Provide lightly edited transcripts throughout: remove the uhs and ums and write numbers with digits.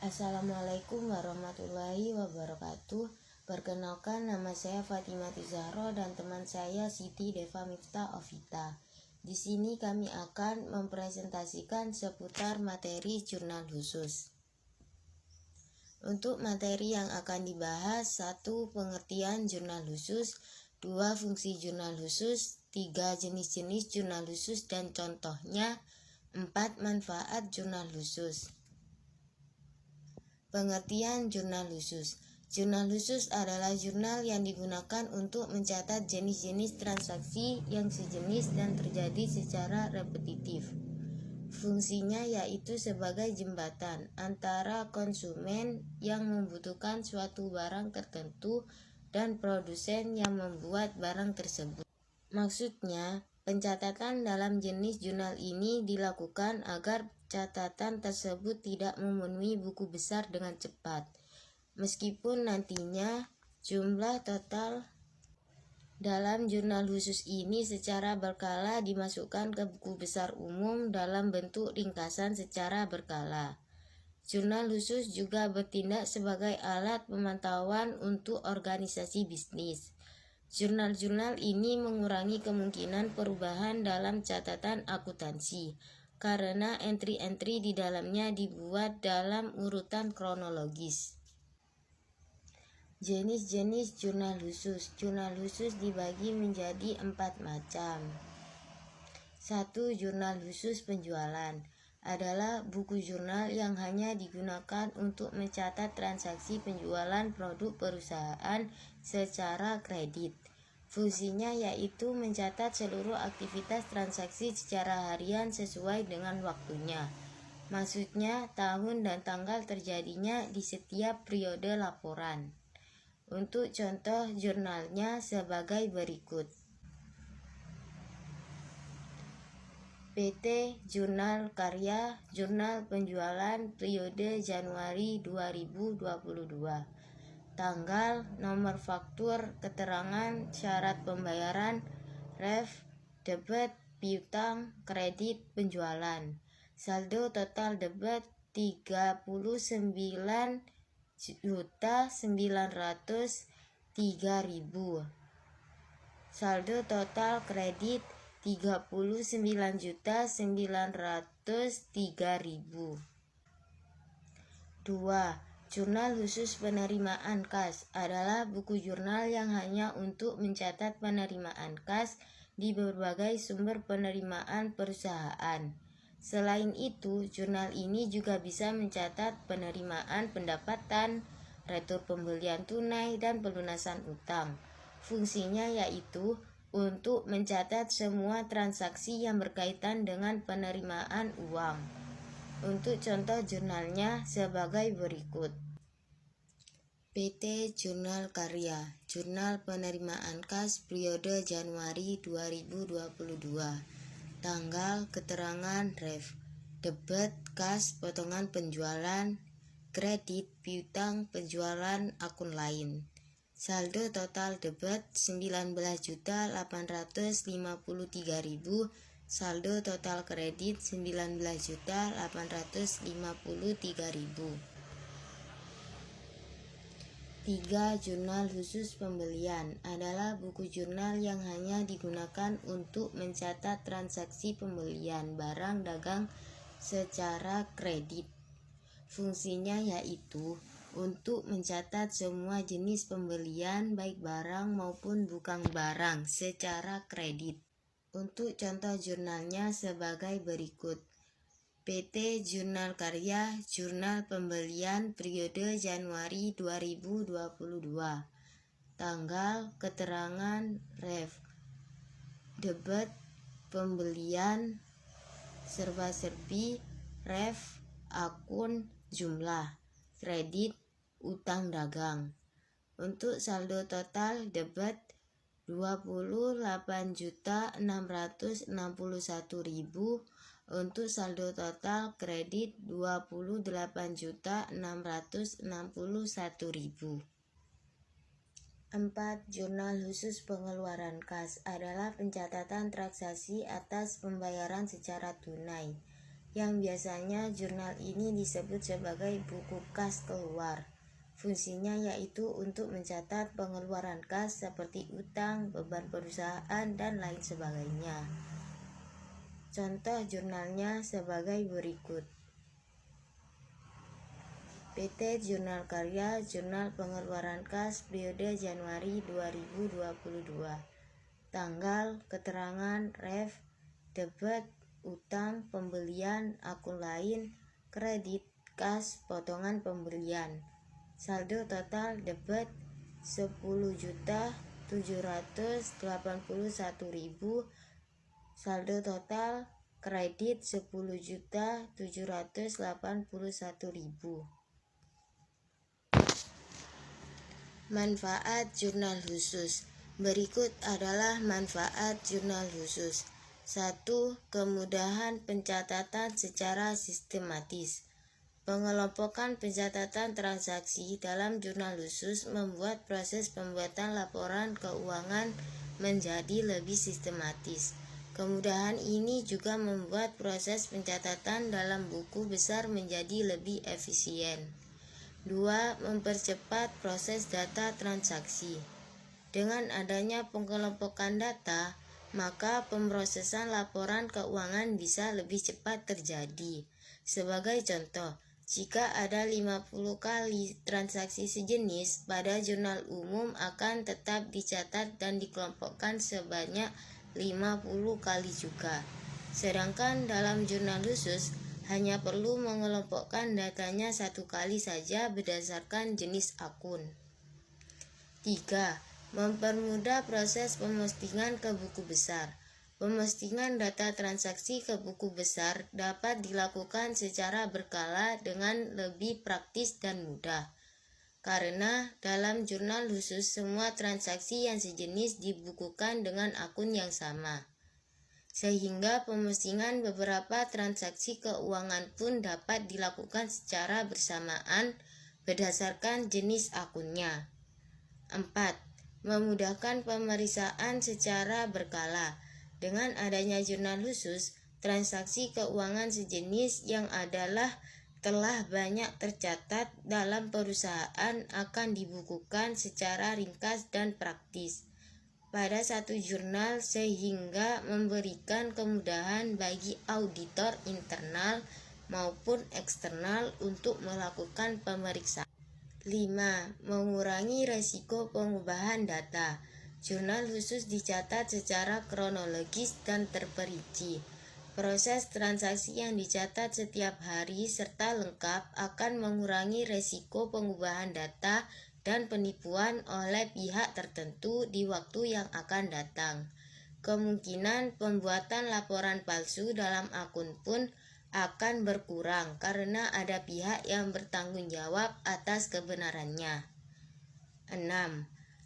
Assalamualaikum warahmatullahi wabarakatuh. Perkenalkan, nama saya Fatimah Zahro dan teman saya Siti Deva Miftah Ovita. Di sini kami akan mempresentasikan seputar materi jurnal khusus. Untuk materi yang akan dibahas: 1. Pengertian jurnal khusus, 2. Fungsi jurnal khusus, 3. Jenis-jenis jurnal khusus dan contohnya, 4. Manfaat jurnal khusus. Pengertian jurnal khusus. Jurnal khusus adalah jurnal yang digunakan untuk mencatat jenis-jenis transaksi yang sejenis dan terjadi secara repetitif. Fungsinya yaitu sebagai jembatan antara konsumen yang membutuhkan suatu barang tertentu dan produsen yang membuat barang tersebut. Maksudnya, pencatatan dalam jenis jurnal ini dilakukan agar catatan tersebut tidak memenuhi buku besar dengan cepat, meskipun nantinya jumlah total dalam jurnal khusus ini secara berkala dimasukkan ke buku besar umum dalam bentuk ringkasan secara berkala. Jurnal khusus juga bertindak sebagai alat pemantauan untuk organisasi bisnis. Jurnal-jurnal ini mengurangi kemungkinan perubahan dalam catatan akuntansi, karena entry-entry di dalamnya dibuat dalam urutan kronologis. Jenis-jenis jurnal khusus. Jurnal khusus dibagi menjadi 4 macam. 1. Jurnal khusus penjualan adalah buku jurnal yang hanya digunakan untuk mencatat transaksi penjualan produk perusahaan secara kredit. Fungsinya yaitu mencatat seluruh aktivitas transaksi secara harian sesuai dengan waktunya. Maksudnya, tahun dan tanggal terjadinya di setiap periode laporan. Untuk contoh jurnalnya sebagai berikut. PT Jurnal Karya, Jurnal Penjualan periode Januari 2022. Tanggal, nomor faktur, keterangan, syarat pembayaran, ref, debit, piutang, kredit, penjualan. Saldo total debit 39.903.000. Saldo total kredit 39.903.000. 2. Jurnal khusus penerimaan kas adalah buku jurnal yang hanya untuk mencatat penerimaan kas di berbagai sumber penerimaan perusahaan. Selain itu, jurnal ini juga bisa mencatat penerimaan pendapatan, retur pembelian tunai, dan pelunasan utang. Fungsinya yaitu untuk mencatat semua transaksi yang berkaitan dengan penerimaan uang. Untuk contoh jurnalnya sebagai berikut. PT Jurnal Karya, Jurnal Penerimaan Kas periode Januari 2022. Tanggal, keterangan, ref, debit, kas, potongan penjualan, kredit, piutang, penjualan, akun lain. Saldo total debit 19.853.000. Saldo total kredit 19.853.000. 3. Jurnal khusus pembelian adalah buku jurnal yang hanya digunakan untuk mencatat transaksi pembelian barang dagang secara kredit. Fungsinya yaitu untuk mencatat semua jenis pembelian baik barang maupun bukan barang secara kredit. Untuk contoh jurnalnya sebagai berikut. PT Jurnal Karya, Jurnal Pembelian periode Januari 2022. Tanggal, keterangan, ref, debit, pembelian, serba-serbi, ref, akun, jumlah, kredit, utang dagang. Untuk saldo total debit 28.661.000. Untuk saldo total kredit 28.661.000. 4. Jurnal khusus pengeluaran kas adalah pencatatan transaksi atas pembayaran secara tunai. yang biasanya jurnal ini disebut sebagai buku kas keluar. Fungsinya yaitu untuk mencatat pengeluaran kas seperti utang, beban perusahaan, dan lain sebagainya. Contoh jurnalnya sebagai berikut. PT Jurnal Karya, Jurnal Pengeluaran Kas periode Januari 2022. Tanggal, keterangan, ref, debit, utang, pembelian, akun lain, kredit, kas, potongan pembelian. Saldo total debit 10.781.000. Saldo total kredit 10.781.000. Manfaat jurnal khusus. Berikut adalah manfaat jurnal khusus. 1. Kemudahan pencatatan secara sistematis. Pengelompokan pencatatan transaksi dalam jurnal khusus membuat proses pembuatan laporan keuangan menjadi lebih sistematis. Kemudahan ini juga membuat proses pencatatan dalam buku besar menjadi lebih efisien. 2. Mempercepat proses data transaksi. Dengan adanya pengelompokan data, maka pemrosesan laporan keuangan bisa lebih cepat terjadi. Sebagai contoh, jika ada 50 kali transaksi sejenis, pada jurnal umum akan tetap dicatat dan dikelompokkan sebanyak 50 kali juga. Sedangkan dalam jurnal khusus, hanya perlu mengelompokkan datanya 1 kali saja berdasarkan jenis akun. 3. Mempermudah proses pemustingan ke buku besar. Pemustingan data transaksi ke buku besar dapat dilakukan secara berkala dengan lebih praktis dan mudah. Karena dalam jurnal khusus semua transaksi yang sejenis dibukukan dengan akun yang sama. Sehingga pemustingan beberapa transaksi keuangan pun dapat dilakukan secara bersamaan berdasarkan jenis akunnya. 4. Memudahkan pemeriksaan secara berkala. Dengan adanya jurnal khusus, transaksi keuangan sejenis yang telah banyak tercatat dalam perusahaan akan dibukukan secara ringkas dan praktis pada satu jurnal sehingga memberikan kemudahan bagi auditor internal maupun eksternal untuk melakukan pemeriksaan. 5. Mengurangi resiko pengubahan data. Jurnal khusus dicatat secara kronologis dan terperinci. Proses transaksi yang dicatat setiap hari serta lengkap akan mengurangi resiko pengubahan data dan penipuan oleh pihak tertentu di waktu yang akan datang. Kemungkinan pembuatan laporan palsu dalam akun pun akan berkurang karena ada pihak yang bertanggung jawab atas kebenarannya. 6.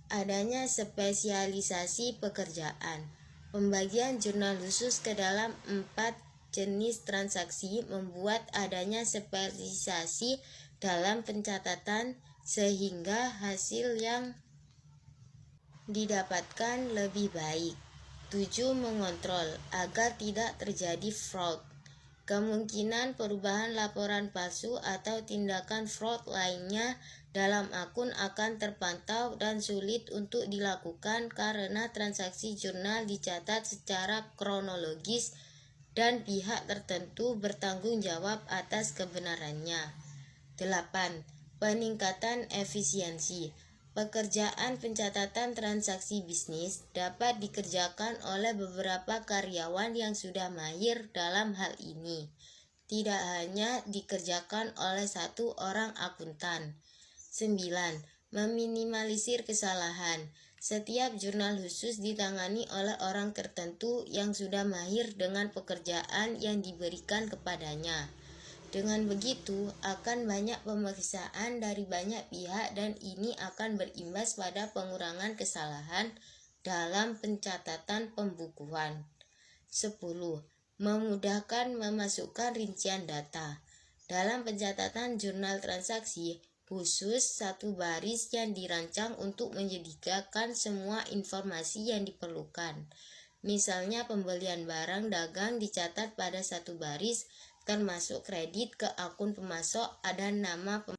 Adanya spesialisasi pekerjaan. Pembagian jurnal khusus ke dalam 4 jenis transaksi membuat adanya spesialisasi dalam pencatatan sehingga hasil yang didapatkan lebih baik. 7. Mengontrol agar tidak terjadi fraud. Kemungkinan perubahan laporan palsu atau tindakan fraud lainnya dalam akun akan terpantau dan sulit untuk dilakukan karena transaksi jurnal dicatat secara kronologis dan pihak tertentu bertanggung jawab atas kebenarannya. 8. Peningkatan efisiensi. Pekerjaan pencatatan transaksi bisnis dapat dikerjakan oleh beberapa karyawan yang sudah mahir dalam hal ini. Tidak hanya dikerjakan oleh 1 orang akuntan. 9. Meminimalisir kesalahan. Setiap jurnal khusus ditangani oleh orang tertentu yang sudah mahir dengan pekerjaan yang diberikan kepadanya. Dengan begitu, akan banyak pemeriksaan dari banyak pihak dan ini akan berimbas pada pengurangan kesalahan dalam pencatatan pembukuan. 10. Memudahkan memasukkan rincian data. Dalam pencatatan jurnal transaksi, khusus 1 baris yang dirancang untuk menyediakan semua informasi yang diperlukan. Misalnya pembelian barang dagang dicatat pada 1 baris, termasuk kredit ke akun pemasok ada nama